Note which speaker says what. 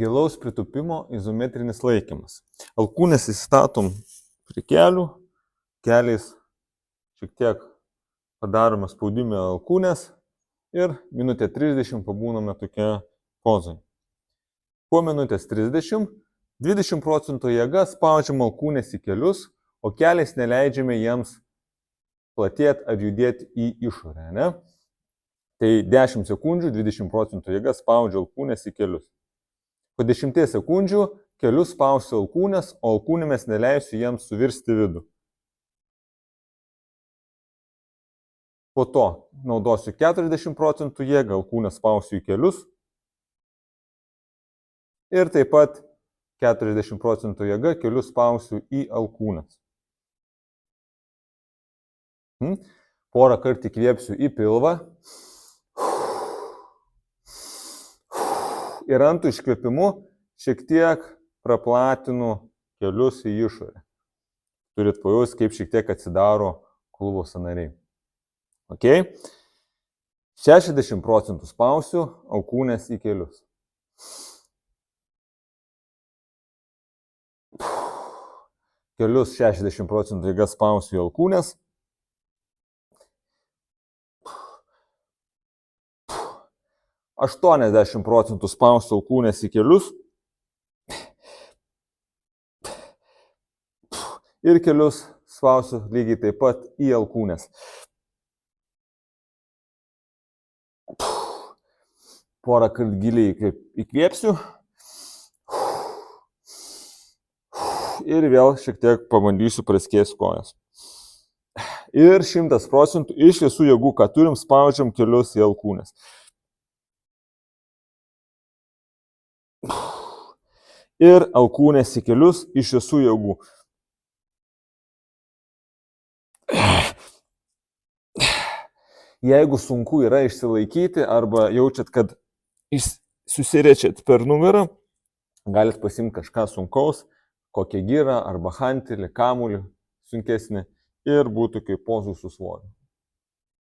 Speaker 1: Gilaus pritūpimo izometrinis laikymas. Alkūnės įstatom prie kelių, keliais šiek tiek padarome spaudimą alkūnės ir minutę 30 pabūname tokia pozai. Po minutės 30, 20% jėga spaudžiam alkūnės į kelius, o keliais neleidžiame jiems platėti ar judėti į išorę. Ne? Tai 10 sekundžių, 20% jėga spaudžia alkūnės į kelius. Po 10 sekundžių kelius spausiu alkūnės, o alkūnėmis neleisiu jiems suvirsti vidų. Po to naudosiu 40% jėgą, alkūnės spausiu į kelius. Ir taip pat 40% jėga kelius spausiu į alkūnės. Porą kartų įkvėpsiu į pilvą. Ir antrų iškvėpimu šiek tiek praplatinu kelius į išorę. Turit pajausti, kaip šiek tiek atsidaro klubo sąnariai. Ok? 60% spausiu alkūnės į kelius. Kelius 60% jėga spausiu į alkūnės. 80% spausiu alkūnės į kelius. Ir kelius spausiu lygiai taip pat į alkūnės. Porą kartų giliai įkvėpsiu. Ir vėl šiek tiek pabandysiu praskėsti kojas. Ir 100% iš visų jėgų, ką turim, spaudžiam kelius į alkūnės. Ir alkūnės į kelius iš visų jėgų. Jeigu sunku yra išsilaikyti arba jaučiat, kad susiriečiat per nugarą, galit pasiimti kažką sunkaus, kokią gyrą arba hantelį, kamuolį sunkesnį ir būtų kaip pozų su svoriu.